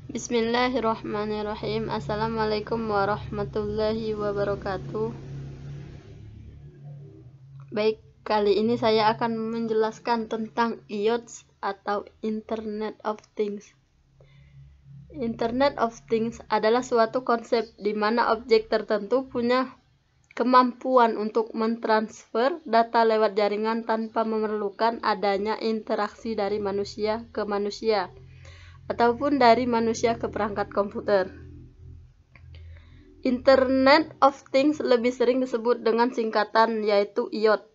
Bismillahirrahmanirrahim. Assalamualaikum warahmatullahi wabarakatuh. Baik, kali ini saya akan menjelaskan tentang IoT atau Internet of Things. Internet of Things adalah suatu konsep di mana objek tertentu punya kemampuan untuk mentransfer data lewat jaringan tanpa memerlukan adanya interaksi dari manusia ke manusia ataupun dari manusia ke perangkat komputer. Internet of Things lebih sering disebut dengan singkatan yaitu IoT.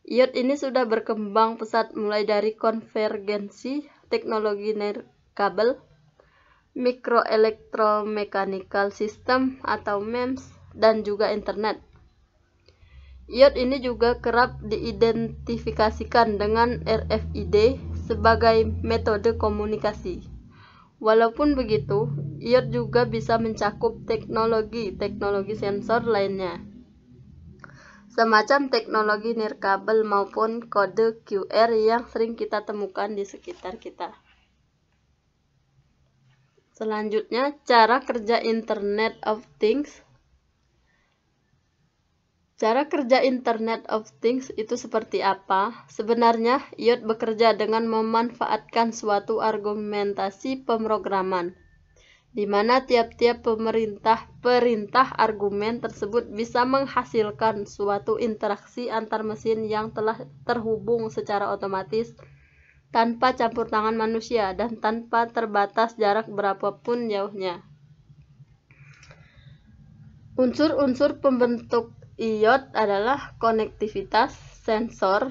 IoT ini sudah berkembang pesat mulai dari konvergensi teknologi nirkabel, microelectromechanical system atau MEMS, dan juga internet. IoT ini juga kerap diidentifikasikan dengan RFID sebagai metode komunikasi. Walaupun begitu, IoT juga bisa mencakup teknologi sensor lainnya, semacam teknologi nirkabel maupun kode QR yang sering kita temukan di sekitar kita. Selanjutnya, cara kerja Internet of Things. Cara kerja Internet of Things itu seperti apa? Sebenarnya, IoT bekerja dengan memanfaatkan suatu argumentasi pemrograman, di mana tiap-tiap perintah argumen tersebut bisa menghasilkan suatu interaksi antar mesin yang telah terhubung secara otomatis, tanpa campur tangan manusia, dan tanpa terbatas jarak berapapun jauhnya. Unsur-unsur pembentuk IoT adalah konektivitas, sensor,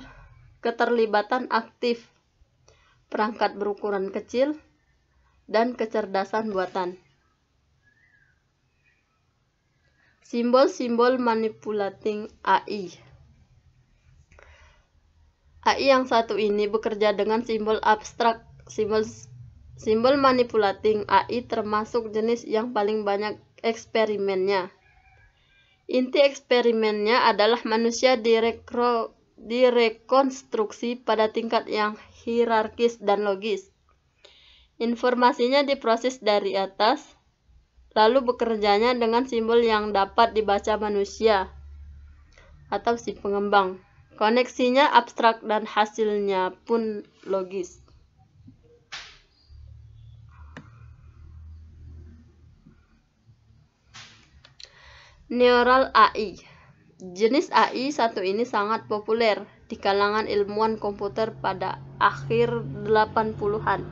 keterlibatan aktif, perangkat berukuran kecil, dan kecerdasan buatan. Simbol-simbol manipulating AI. AI yang satu ini bekerja dengan simbol abstrak. Simbol manipulating AI termasuk jenis yang paling banyak eksperimennya. Inti eksperimennya adalah manusia direkonstruksi pada tingkat yang hierarkis dan logis. Informasinya diproses dari atas, lalu bekerjanya dengan simbol yang dapat dibaca manusia atau si pengembang. Koneksinya abstrak dan hasilnya pun logis. Neural AI. Jenis AI satu ini sangat populer di kalangan ilmuwan komputer pada akhir 80-an.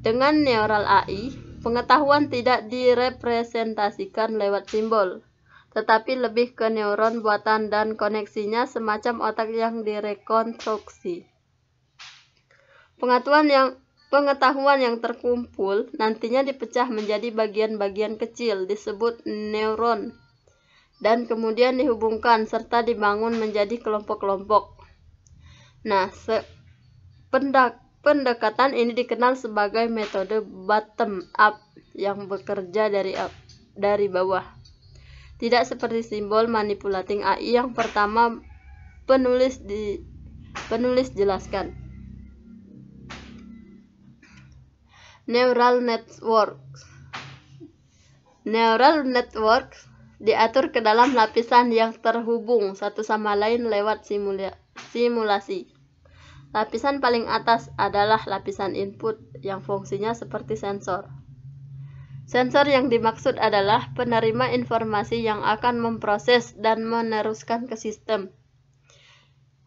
Dengan neural AI, pengetahuan tidak direpresentasikan lewat simbol, tetapi lebih ke neuron buatan dan koneksinya semacam otak yang direkonstruksi. Pengetahuan yang terkumpul nantinya dipecah menjadi bagian-bagian kecil disebut neuron dan kemudian dihubungkan serta dibangun menjadi kelompok-kelompok. Nah, pendekatan ini dikenal sebagai metode bottom up yang bekerja dari bawah. Tidak seperti simbol manipulating AI yang pertama penulis jelaskan. Neural networks diatur ke dalam lapisan yang terhubung satu sama lain lewat simulasi. Lapisan paling atas adalah lapisan input yang fungsinya seperti sensor. Sensor yang dimaksud adalah penerima informasi yang akan memproses dan meneruskan ke sistem.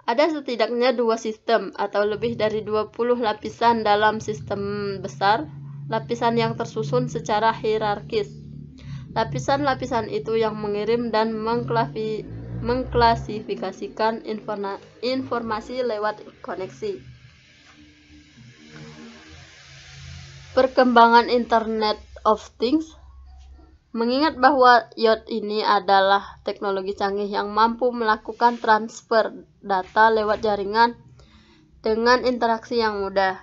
Ada setidaknya 2 sistem atau lebih dari 20 lapisan dalam sistem besar, lapisan yang tersusun secara hierarkis. Lapisan-lapisan itu yang mengirim dan mengklasifikasikan informasi lewat koneksi. Perkembangan Internet of Things. Mengingat bahwa IoT ini adalah teknologi canggih yang mampu melakukan transfer data lewat jaringan dengan interaksi yang mudah,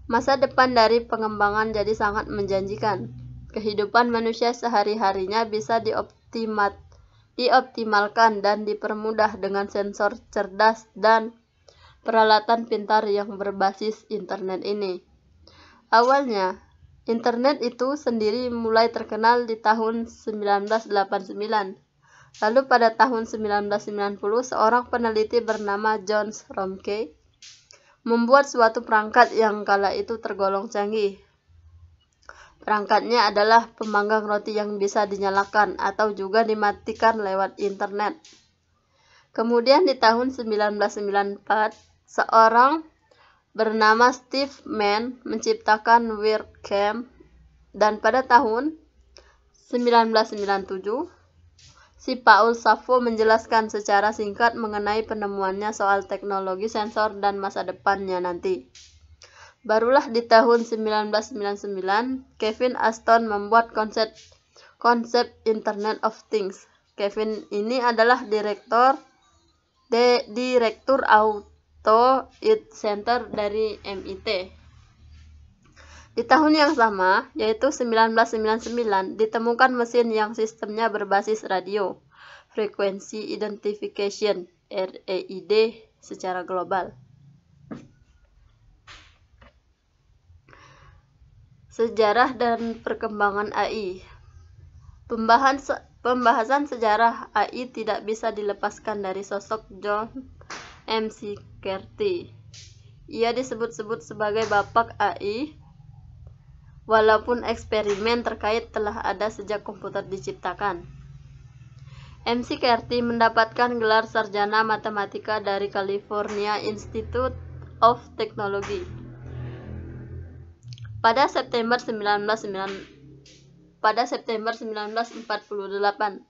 masa depan dari pengembangan jadi sangat menjanjikan. Kehidupan manusia sehari-harinya bisa dioptimalkan dan dipermudah dengan sensor cerdas dan peralatan pintar yang berbasis internet ini. Awalnya, Internet itu sendiri mulai terkenal di tahun 1989. Lalu pada tahun 1990, seorang peneliti bernama John Romkey membuat suatu perangkat yang kala itu tergolong canggih. Perangkatnya adalah pemanggang roti yang bisa dinyalakan atau juga dimatikan lewat internet. Kemudian di tahun 1994, seorang bernama Steve Mann menciptakan WordCamp, dan pada tahun 1997 si Paul Safo menjelaskan secara singkat mengenai penemuannya soal teknologi sensor dan masa depannya nanti. Barulah di tahun 1999 Kevin Ashton membuat konsep Internet of Things. Kevin ini adalah direktur Auto IT Center dari MIT. Di tahun yang sama, yaitu 1999, ditemukan mesin yang sistemnya berbasis radio, Frequency Identification, REID, secara global. Sejarah dan perkembangan AI. Pembahasan sejarah AI tidak bisa dilepaskan dari sosok John McCarthy. Ia disebut-sebut sebagai bapak AI, walaupun eksperimen terkait telah ada sejak komputer diciptakan. McCarthy mendapatkan gelar sarjana matematika dari California Institute of Technology. Pada September 1948.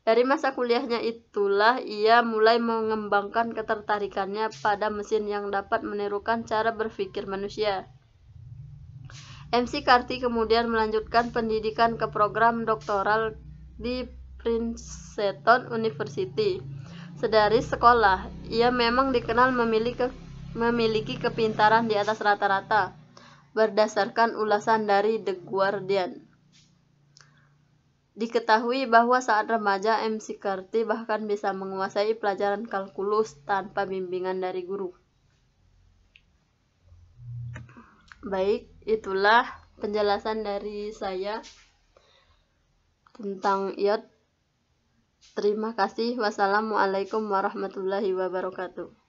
Dari masa kuliahnya itulah ia mulai mengembangkan ketertarikannya pada mesin yang dapat menirukan cara berpikir manusia. McCarthy kemudian melanjutkan pendidikan ke program doktoral di Princeton University. Sedari sekolah, ia memang dikenal memiliki kepintaran di atas rata-rata, berdasarkan ulasan dari The Guardian. Diketahui bahwa saat remaja, McCarthy bahkan bisa menguasai pelajaran kalkulus tanpa bimbingan dari guru. Baik, itulah penjelasan dari saya tentang IoT. Terima kasih. Wassalamualaikum warahmatullahi wabarakatuh.